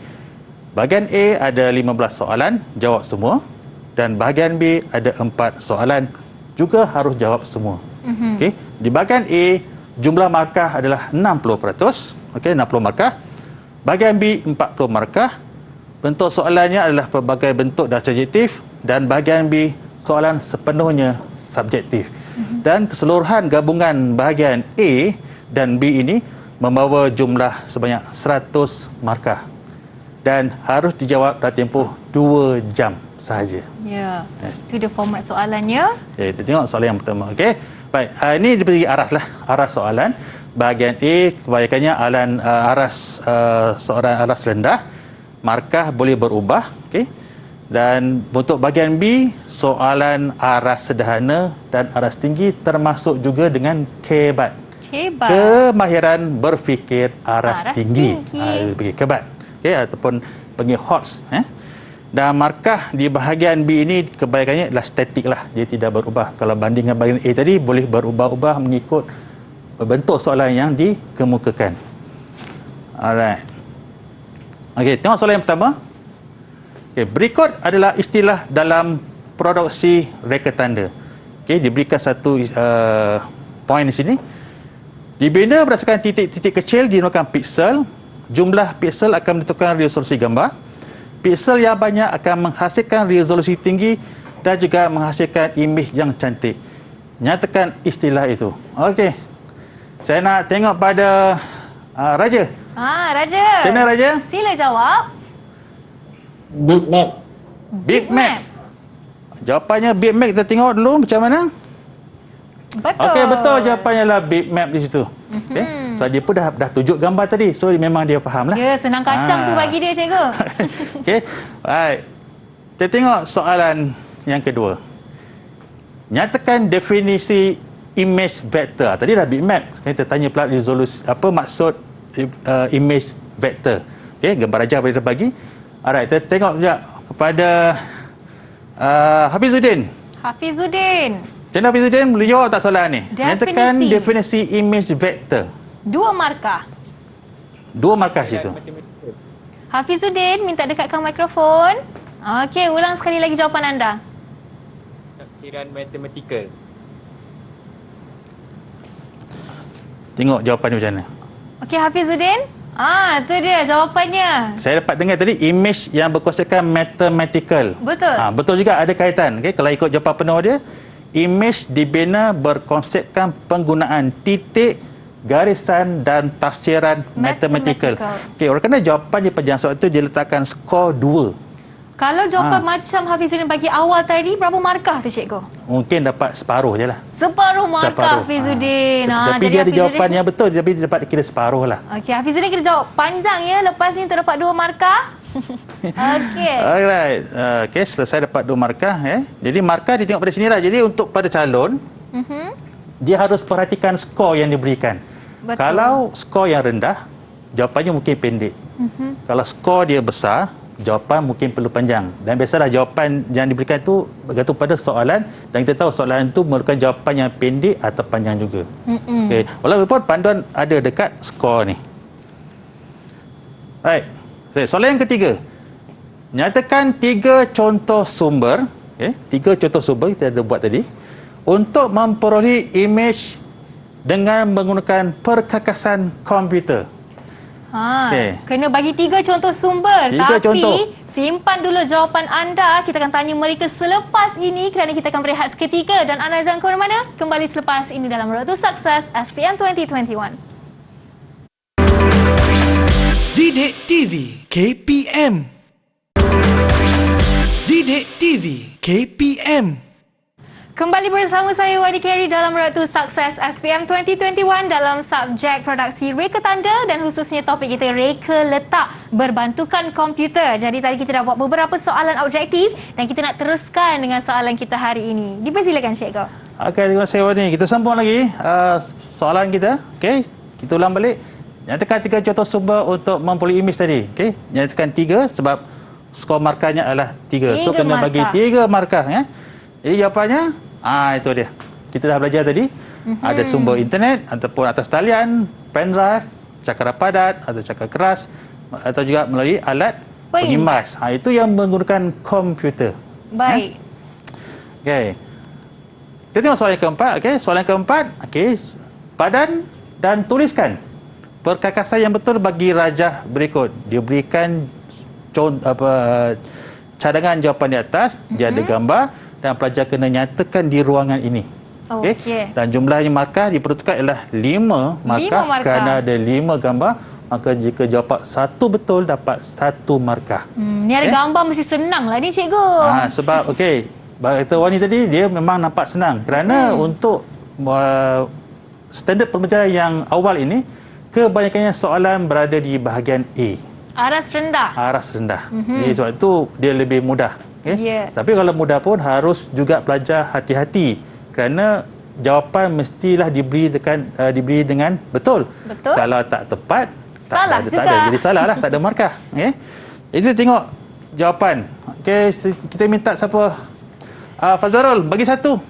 Bahagian A ada 15 soalan, jawab semua, dan bahagian B ada 4 soalan, juga harus jawab semua. Okey. Di bahagian A, jumlah markah adalah 60%. Okey, 60 markah. Bahagian B 40 markah. Bentuk soalannya adalah pelbagai bentuk dan subjektif, dan bahagian B soalan sepenuhnya subjektif. Dan keseluruhan gabungan bahagian A dan B ini membawa jumlah sebanyak 100 markah dan harus dijawab dalam tempoh 2 jam sahaja. Ya. Itu dia format soalannya. Okay, kita tengok soalan yang pertama. Okey. Baik, ini diberi aras lah, aras soalan. Bahagian A kebanyakannya soalan aras rendah. Markah boleh berubah, okey. Dan untuk bahagian B, soalan aras sederhana dan aras tinggi termasuk juga dengan kebat. Kemahiran berfikir aras tinggi. Bagi kebat. Okey, ataupun panggil HOTS. Dan markah di bahagian B ini kebanyakannya adalah statik lah. Dia tidak berubah. Kalau banding dengan bahagian A tadi, boleh berubah-ubah mengikut bentuk soalan yang dikemukakan. Alright. Okey, tengok soalan yang pertama. Okey, berikut adalah istilah dalam produksi reka tanda. Okey, diberikan satu poin di sini. Dibina berdasarkan titik-titik kecil dinamakan piksel. Jumlah piksel akan menentukan resolusi gambar. Piksel yang banyak akan menghasilkan resolusi tinggi dan juga menghasilkan imej yang cantik. Nyatakan istilah itu. Okey. Saya nak tengok pada Raja. Raja. Macam mana Raja? Sila jawab. Bitmap. Bitmap. Jawapannya bitmap, kita tengok dulu macam mana. Betul. Okey, betul jawapannya lah bitmap di situ. Okey. So dia pun dah tunjuk gambar tadi. So memang dia faham lah. Ya, senang kacang tu bagi dia cikgu. Okey. Baik. Kita tengok soalan yang kedua. Nyatakan definisi image vektor. Tadi dah bitmap. Kita tanya pula resolusi, apa maksud image vektor. Okey, gambar Raja boleh terbagi. Alright, kita tengok sekejap kepada Hafizuddin. Hafizuddin. Macam mana Hafizuddin boleh jawab tak soalan ni? Nyatakan Definisi. definisi image vector. 2 markah. 2 markah situ. Hafizuddin, minta dekatkan mikrofon. Okey, ulang sekali lagi jawapan anda. Tafsiran matematikal. Tengok jawapannya macam mana. Okey, Hafizuddin. Tu dia jawapannya. Saya dapat dengar tadi image yang berkuasakan mathematical. Betul. Betul juga, ada kaitan. Okay? Kalau ikut jawapan penuh dia, image dibina berkonsepkan penggunaan titik, garisan dan tafsiran mathematical. Okay, oleh kerana jawapan dia pada soalan itu dia letakkan skor 2. Kalau jawapan macam Hafizuddin bagi awal tadi, berapa markah tu cikgu? Mungkin dapat separuh je lah. Separuh markah Hafizuddin. Tapi dia ada jawapan yang betul, tapi dia dapat kira separuh lah. Okey, Hafizuddin kena jawab panjang ya. Lepas ni untuk dapat 2 markah. Okey. Alright. Okay, selesai dapat 2 markah. Jadi markah dia tengok pada sini lah. Jadi untuk pada calon, dia harus perhatikan skor yang diberikan. Betul. Kalau skor yang rendah, jawapannya mungkin pendek. Kalau skor dia besar, jawapan mungkin perlu panjang. Dan biasalah jawapan yang diberikan itu bergantung pada soalan, dan kita tahu soalan itu memerlukan jawapan yang pendek atau panjang juga. Okay. Walaupun panduan ada dekat skor ni. Baik. Okay. Soalan yang ketiga. Nyatakan 3 contoh sumber. 3 contoh sumber kita ada buat tadi. Untuk memperolehi image dengan menggunakan perkakasan komputer. Kena bagi 3 contoh sumber. 3 Tapi contoh. simpan dulu jawapan anda. Kita akan tanya mereka selepas ini kerana kita akan berehat seketika. Dan anda jangan ke mana-mana. Kembali selepas ini dalam Road to Success SPM 2021. Didik TV KPM. Didik TV KPM. Kembali bersama saya Wadi Carey dalam Road to Success SPM 2021 dalam subjek produksi reka tanda dan khususnya topik kita reka letak berbantukan komputer. Jadi tadi kita dah buat beberapa soalan objektif dan kita nak teruskan dengan soalan kita hari ini. Dipersilakan Cikgu. Okey, terima kasih Wadi. Kita sambung lagi soalan kita. Okey, kita ulang balik. Nyatakan 3 contoh sumber untuk memperolehi image tadi. Okey, nyatakan 3 sebab skor markahnya adalah 3. So kena bagi 3 markah ya. Jadi jawapannya itu dia. Kita dah belajar tadi. Ada sumber internet ataupun atas talian, pendrive, cakar padat atau cakar keras atau juga melalui alat pengimbas. Itu yang menggunakan komputer. Baik. Okey. Kita tengok soalan yang keempat. Okey, soalan yang keempat. Okey, padan dan tuliskan perkakasan yang betul bagi rajah berikut. Dia berikan cadangan jawapan di atas, dia ada gambar dan pelajar kena nyatakan di ruangan ini. Okey. Dan jumlahnya markah diperuntukkan ialah 5 markah kerana ada 5 gambar. Maka jika jawapan 1 betul dapat 1 markah. Ni ada gambar mesti senang lah ni cikgu. Sebab okey, kata Wani tadi dia memang nampak senang kerana untuk standard pembelajaran yang awal ini kebanyakannya soalan berada di bahagian A. Aras rendah. Aras rendah. Jadi sebab itu dia lebih mudah. Yeah. Tapi kalau mudah pun harus juga belajar hati-hati kerana jawapan mestilah diberi dengan betul. Kalau tak tepat, salah tak ada. Jadi salah lah, tak ada markah. Jadi tengok jawapan. Okey, kita minta siapa? Fazarul, bagi 1.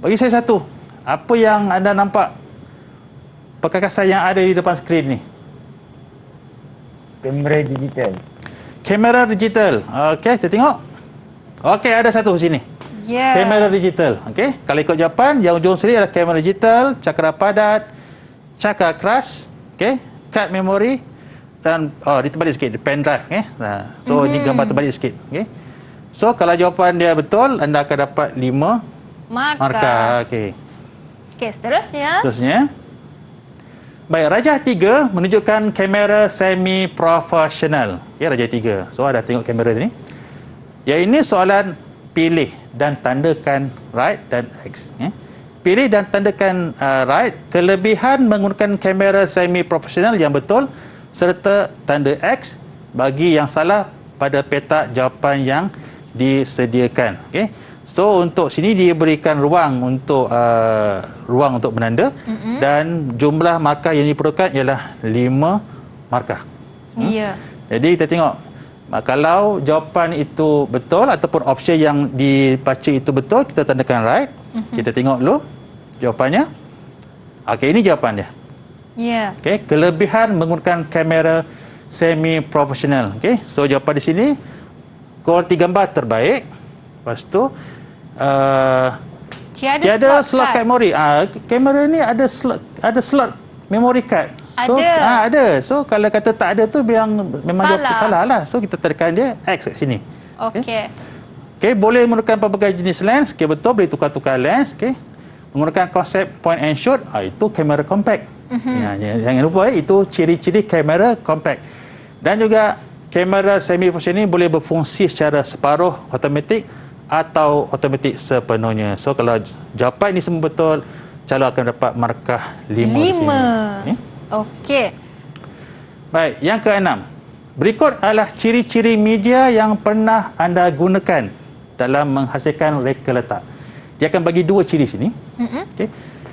Bagi saya 1. Apa yang anda nampak perkakasan yang ada di depan skrin ni? Kamera digital. Kamera digital. Okey, saya tengok. Okey, ada 1 sini. Kamera digital. Okey, kalau ikut jawapan, yang ujung sini adalah kamera digital, cakar padat, cakar keras, okey, kad memori dan dia terbalik sikit, pen drive, okey. So ini gambar terbalik sikit, okey. So kalau jawapan dia betul, anda akan dapat 5 markah. Okey. Okey, seterusnya. Baik, rajah 3 menunjukkan kamera semi profesional. Ya, rajah 3. So ada tengok kamera ni. Ya, ini soalan pilih dan tandakan right dan X. Pilih dan tandakan right, kelebihan menggunakan kamera semi profesional yang betul serta tanda X bagi yang salah pada petak jawapan yang disediakan. Okey. So untuk sini dia berikan ruang untuk menanda dan jumlah markah yang diperlukan ialah 5 markah. Ya. Jadi kita tengok Kalau jawapan itu betul ataupun option yang dibaca itu betul, kita tandakan right. Kita tengok dulu jawapannya. Okey, ini jawapan dia. Ya. Okey, kelebihan menggunakan kamera semi profesional. Okey, so jawapan di sini kualiti gambar terbaik. Lepas tu tiada slot memori. Kamera ni ada slot memory card. So ada. So kalau kata tak ada tu memang jawapan salah lah. So kita tekan dia X kat sini. Okey. Okey, boleh menggunakan pelbagai jenis lens. Okey, betul, boleh tukar-tukar lens. Okey. Menggunakan konsep point and shoot, itu kamera compact. Jangan lupa, itu ciri-ciri kamera compact. Dan juga kamera semi profesional ini boleh berfungsi secara separuh automatik atau automatik sepenuhnya. So kalau jawapan ini semua betul, calon akan dapat markah 5 di sini. Okey. Baik, yang keenam. Berikut adalah ciri-ciri media yang pernah anda gunakan dalam menghasilkan reka letak. Dia akan bagi 2 ciri sini. Okay.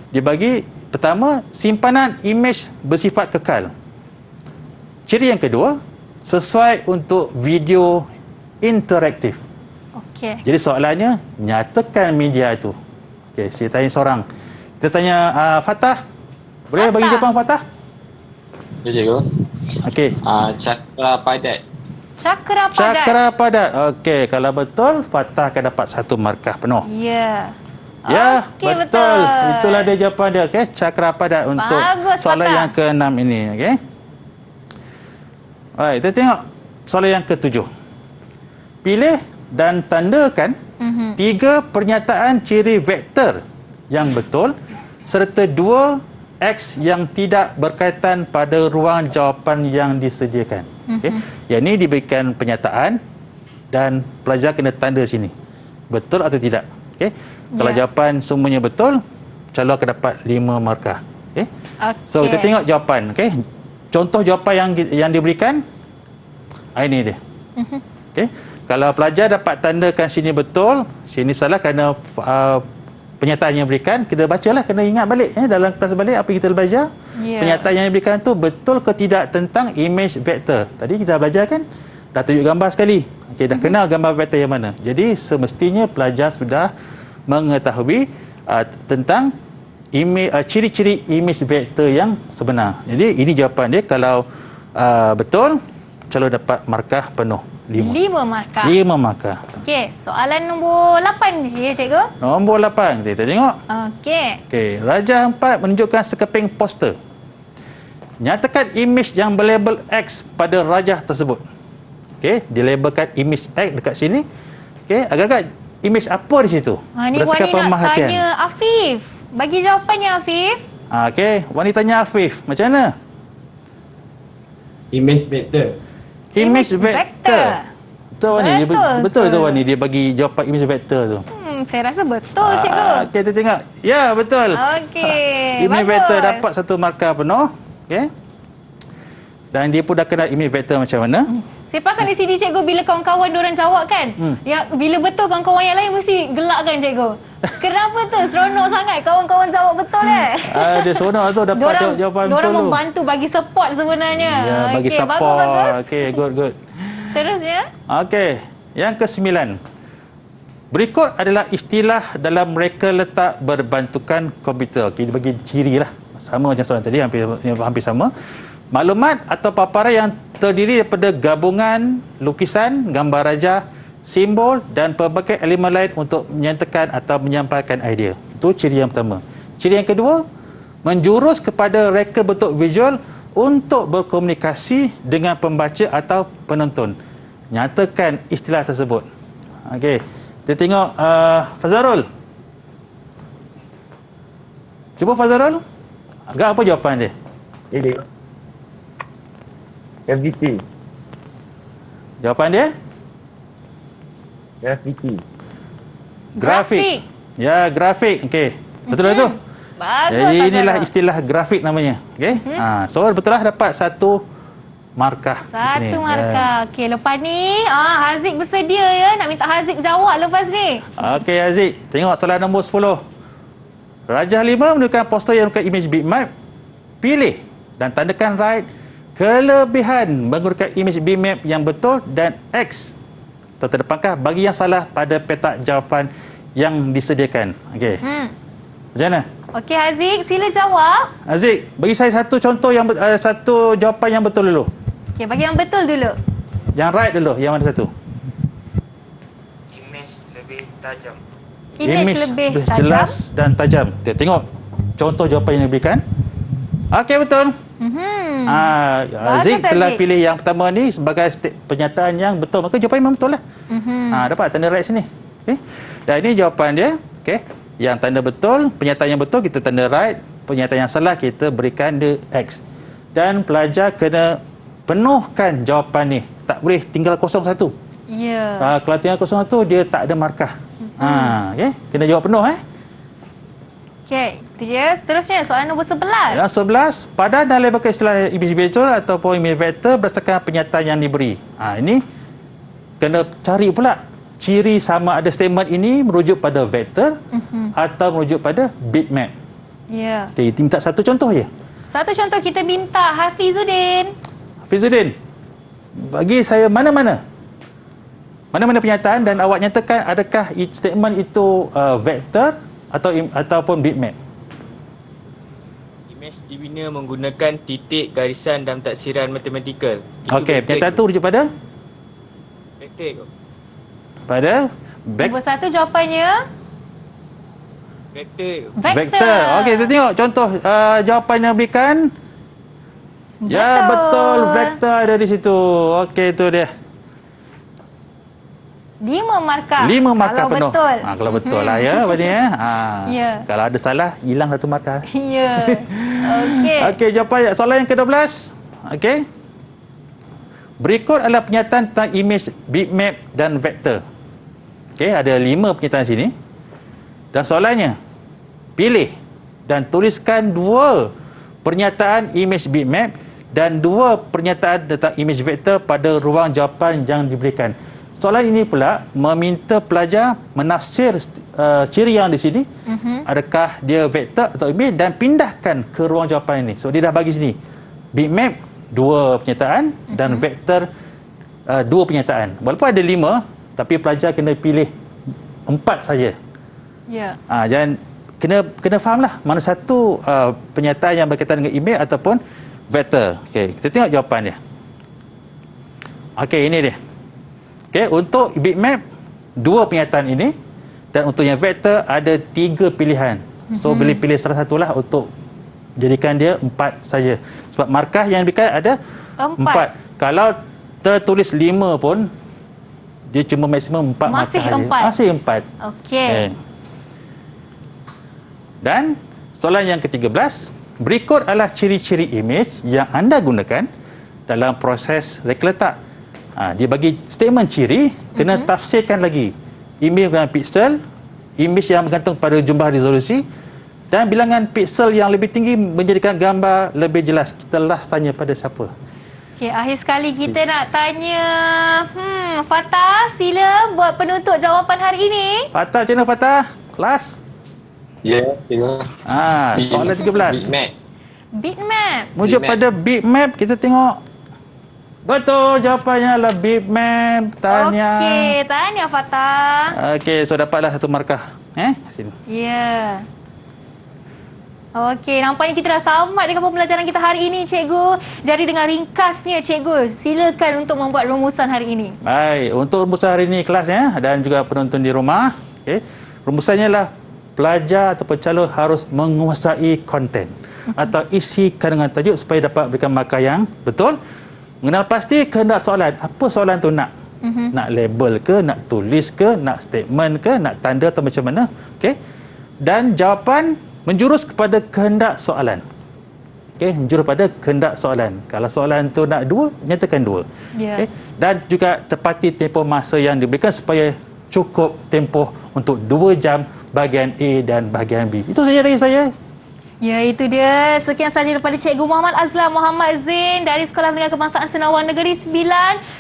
Dia bagi, pertama, simpanan imej bersifat kekal. Ciri yang kedua, sesuai untuk video interaktif. Okey. Jadi soalannya, nyatakan media itu. Okey, saya tanya seorang. Kita tanya Fatah. Boleh bagi jawapan Fatah? Ya, cikgu. Okey. Cakra padat. Cakra padat. Cakra padat. Okey, kalau betul, Fatah akan dapat 1 markah penuh. Ya. Ya, Okey, betul. Itulah dia jawapan dia. Okey, cakra padat untuk soalan Fatah. yang ke-6 ini. Okey. Baik, kita tengok soalan yang ke-7. Pilih dan tandakan 3 pernyataan ciri vektor yang betul serta 2 X yang tidak berkaitan pada ruang jawapan yang disediakan. Okay. Yang ini diberikan pernyataan dan pelajar kena tanda sini. Betul atau tidak. Okay. Kalau jawapan semuanya betul, calon akan dapat 5 markah. Okay. So kita tengok jawapan. Okay. Contoh jawapan yang diberikan, ini dia. Okay. Kalau pelajar dapat tandakan sini betul, sini salah kerana pernyataan yang diberikan, kita bacalah, kena ingat balik dalam kelas balik apa kita belajar. Pernyataan yang diberikan tu betul ke tidak tentang image vektor. Tadi kita belajar kan, dah tunjuk gambar sekali. Okey, dah kenal gambar vektor yang mana. Jadi semestinya pelajar sudah mengetahui tentang ciri-ciri image vektor yang sebenar. Jadi ini jawapan dia. Kalau betul, calon dapat markah penuh. 5 markah. 5 markah. Okey, soalan nombor 8 je, cikgu. Nombor 8, kita tengok. Okey. Raja 4 menunjukkan sekeping poster. Nyatakan imej yang berlabel X pada rajah tersebut. Okey, dilabelkan imej X dekat sini. Okey, agak-agak imej apa di situ? Ni Wani nak tanya Afif. Bagi jawapannya, Afif. Okey, Wani tanya Afif. Macam mana? Imej vektor. Imej vektor. Betul Wani. Betul tu Wani, dia bagi jawapan imej vektor tu. Saya rasa betul, cikgu. Okey, kita tengok. Ya, betul. Okey. Imej vektor dapat 1 markah penuh. Okey. Dan dia pun dah kenal imej vektor macam mana. Saya perasan di sini, cikgu, bila kawan-kawan diorang jawab kan, yang bila betul kawan-kawan yang lain mesti gelak kan, cikgu? Kenapa tu? Seronok sangat kawan-kawan jawab betul dia seronok tu dapat jawapan betul tu. Diorang membantu bagi support sebenarnya. Ya, bagi support. Bagus. Okey, good. Terusnya? Okey, yang ke-9. Berikut adalah istilah dalam reka letak berbantukan komputer. Kita bagi ciri lah. Sama macam soalan tadi, hampir sama. Maklumat atau paparan yang terdiri daripada gabungan lukisan, gambar raja, simbol dan pelbagai elemen lain untuk menyatakan atau menyampaikan idea. Itu ciri yang pertama. Ciri yang kedua, menjurus kepada reka bentuk visual untuk berkomunikasi dengan pembaca atau penonton. Nyatakan istilah tersebut. Okey, kita tengok Fazarul. Cuba Fazarul. Agak apa jawapan dia? Ini. Gravity. Jawapan dia? Grafiti. Grafik. Ya, grafik. Okey. Betul lah tu? Bagus. Jadi inilah istilah grafik namanya. Okey. So betul lah dapat 1 markah di sini. 1 markah. Okey, lepas ni Haziq bersedia ya nak minta Haziq jawab lepas ni. Okey Haziq, tengok soalan nombor 10. Rajah 5 menunjukkan poster yang menunjukkan imej bitmap. Pilih dan tandakan right kelebihan menggunakan imej bitmap yang betul dan X atau terdepankah bagi yang salah pada petak jawapan yang disediakan. Okey. Macam mana? Okey Haziq, sila jawab. Haziq, bagi saya satu contoh yang satu jawapan yang betul dulu. Okey, bagi yang betul dulu. Yang right dulu, yang mana satu? Imej lebih tajam. Imej lebih tajam. Jelas dan tajam. Kita tengok contoh jawapan yang diberikan. Okey, betul. Haziq telah pilih yang pertama ni sebagai pernyataan yang betul. Maka jawapan memang betul lah. Dapat tanda right sini. Okay. Dan ini jawapan dia. Okay. Yang tanda betul, pernyataan yang betul kita tanda right. Pernyataan yang salah kita berikan dia X. Dan pelajar kena penuhkan jawapan ni. Tak boleh tinggal kosong satu. Ya. Kalau tinggal kosong satu, dia tak ada markah. Okay. Kena jawab penuh. Okey, itu dia. Seterusnya soalan nombor 11. Yang 11, pada dan labelkan istilah imej vektor ataupun imej vektor berdasarkan pernyataan yang diberi. Ini kena cari pula ciri sama ada statement ini merujuk pada vektor atau merujuk pada bitmap. Ya. Okay, minta satu contoh je. Satu contoh kita minta Hafizuddin. Hafizuddin, bagi saya mana-mana pernyataan dan awak nyatakan adakah statement itu vektor ataupun bitmap. Imej dibina menggunakan titik, garisan dan taksiran matematikal. Okey, pernyataan itu rujuk pada? Vektor. Pada? Nombor 1 jawapannya? Vektor. Okey, kita tengok contoh jawapan yang diberikan. Betul. Ya, betul. Vektor ada di situ. Okey, itu dia. 5 markah. 5 markah kalau penuh. Betul. Kalau betul lah ya apa ni ya. Ya. Kalau ada salah, hilang satu markah. Ya. Okey. Okey, jawapan soalan yang ke-12. Okey. Berikut adalah pernyataan tentang imej bitmap dan vektor. Okey, ada 5 pernyataan sini. Dan soalannya, pilih dan tuliskan 2 pernyataan imej bitmap dan 2 pernyataan tentang imej vektor pada ruang jawapan yang diberikan. Soalan ini pula meminta pelajar menafsir ciri yang di sini. Adakah dia vektor atau imej dan pindahkan ke ruang jawapan ini. So dia dah bagi sini. Bitmap 2 pernyataan dan vektor 2 pernyataan. Walaupun ada 5 tapi pelajar kena pilih 4 saja. Ya. Dan kena fahamlah mana satu pernyataan yang berkaitan dengan imej ataupun vektor. Okey, kita tengok jawapan dia. Okey, ini dia. Okey, untuk bitmap 2 pernyataan ini dan untuk yang vektor ada 3 pilihan. So boleh pilih salah satulah untuk jadikan dia 4 saja. Sebab markah yang diberikan ada 4. Kalau tertulis 5 pun dia cuma maksimum 4 markah saja. Masih 4. Okey. Dan soalan yang ke-13, berikut adalah ciri-ciri imej yang anda gunakan dalam proses reka letak. Dia bagi statement ciri, kena tafsirkan lagi. Imej dengan piksel, imej yang bergantung pada jumlah resolusi dan bilangan piksel yang lebih tinggi menjadikan gambar lebih jelas. Kita last tanya pada siapa? Okey, akhir sekali kita nak tanya Fatah, sila buat penutup jawapan hari ini. Fatah, macam mana Fatah? Kelas? Ya, soalan 13. Bitmap. Merujuk pada bitmap, kita tengok. Betul, jawapannya adalah bitmap. Tanya. Okey, tanya Fatah. Okey, so dapatlah satu markah. Sini. Ya. Okey, nampaknya kita dah tamat dengan pembelajaran kita hari ini, Cikgu. Jadi dengan ringkasnya, Cikgu, silakan untuk membuat rumusan hari ini. Baik, untuk rumusan hari ini kelasnya dan juga penonton di rumah. Okay. Rumusannya adalah pelajar atau calon harus menguasai konten atau isi kandungan tajuk supaya dapat berikan markah yang betul. Mengenal pasti kehendak soalan. Apa soalan tu nak? Nak label ke, nak tulis ke, nak statement ke, nak tanda atau macam mana? Okey. Dan jawapan menjurus kepada kehendak soalan. Okey, menjurus pada kehendak soalan. Kalau soalan tu nak 2, nyatakan 2. Yeah. Okey. Dan juga tepati tempoh masa yang diberikan supaya cukup tempoh untuk 2 jam bahagian A dan bahagian B. Itu saja dari saya. Ya, itu dia. Sekian saja daripada Cikgu Muhammad Azlan Muhammad Zain dari Sekolah Menengah Kebangsaan Senawang Negeri 9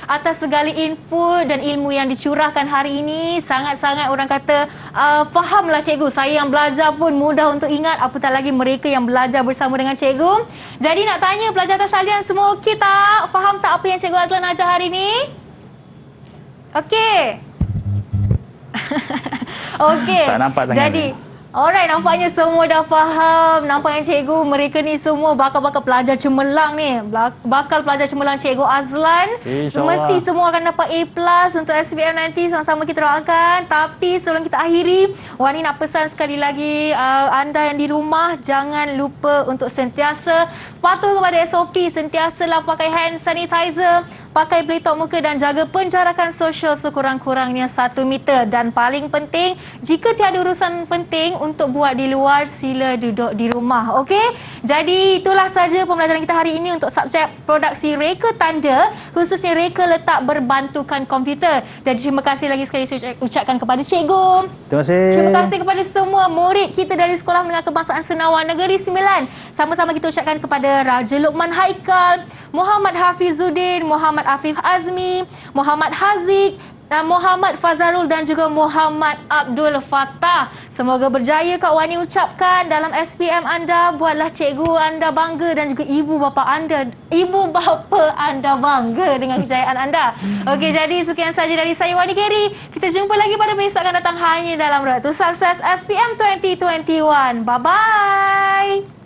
atas segala input dan ilmu yang dicurahkan hari ini. Sangat-sangat orang kata fahamlah cikgu. Saya yang belajar pun mudah untuk ingat, apatah lagi mereka yang belajar bersama dengan cikgu. Jadi nak tanya pelajar sekalian semua, okey tak? Faham tak apa yang Cikgu Azlan ajar hari ini? Okey. Okey. Tak nampak tangan Jadi alright, nampaknya semua dah faham. Nampaknya cikgu, mereka ni semua bakal-bakal pelajar cemerlang ni. Bakal pelajar cemerlang Cikgu Azlan. Mesti semua akan dapat A+ untuk SPM nanti. Sama-sama kita doakan. Tapi sebelum kita akhiri, Wani nak pesan sekali lagi, anda yang di rumah, jangan lupa untuk sentiasa patuh kepada SOP. Sentiasalah pakai hand sanitizer, pakai pelitup muka dan jaga penjarakan sosial sekurang-kurangnya 1 meter. Dan paling penting, jika tiada urusan penting untuk buat di luar, sila duduk di rumah. Okey? Jadi itulah saja pembelajaran kita hari ini untuk subjek produksi reka tanda, khususnya reka letak berbantukan komputer. Jadi terima kasih lagi sekali saya ucapkan kepada cikgu. Terima kasih. Terima kasih kepada semua murid kita dari Sekolah Menengah Kebangsaan Senawang Negeri 9. Sama-sama kita ucapkan kepada Raja Luqman Haikal, Muhammad Hafizuddin, Muhammad Afif Azmi, Muhammad Haziq, Muhammad Fazarul dan juga Muhammad Abdul Fattah. Semoga berjaya Kak Wani ucapkan dalam SPM anda. Buatlah cikgu anda bangga dan juga ibu bapa anda bangga dengan kejayaan anda. Okey, jadi sekian saja dari saya Wani Kerry. Kita jumpa lagi pada besok akan datang hanya dalam Road to Success SPM 2021. Bye-bye.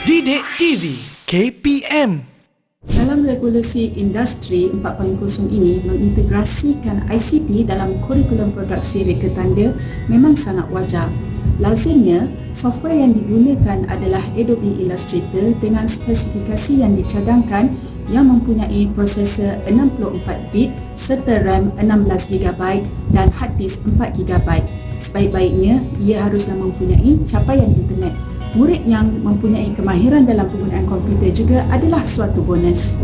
Didik TV KPM. Dalam revolusi industri 4.0 ini, mengintegrasikan ICT dalam kurikulum produksi reka tanda memang sangat wajar. Lazimnya, software yang digunakan adalah Adobe Illustrator dengan spesifikasi yang dicadangkan yang mempunyai prosesor 64 bit serta RAM 16GB dan hard disk 4GB. Sebaik-baiknya, ia haruslah mempunyai capaian internet. Murid yang mempunyai kemahiran dalam penggunaan komputer juga adalah suatu bonus.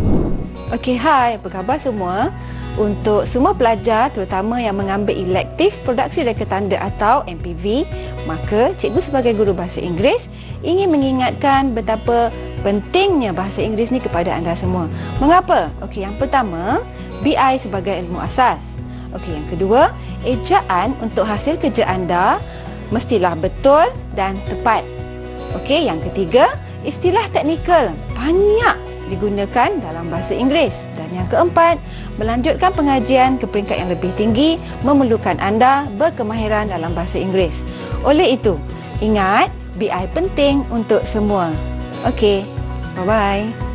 Okey, hai, apa khabar semua? Untuk semua pelajar, terutama yang mengambil elektif produksi reka tanda atau MPV, maka cikgu sebagai guru bahasa Inggeris ingin mengingatkan betapa pentingnya bahasa Inggeris ni kepada anda semua. Mengapa? Okey, yang pertama, BI sebagai ilmu asas. Okey, yang kedua, ejaan untuk hasil kerja anda mestilah betul dan tepat. Okey, yang ketiga, istilah teknikal banyak digunakan dalam bahasa Inggeris. Dan yang keempat, melanjutkan pengajian ke peringkat yang lebih tinggi memerlukan anda berkemahiran dalam bahasa Inggeris. Oleh itu, ingat, BI penting untuk semua. Okey, bye-bye.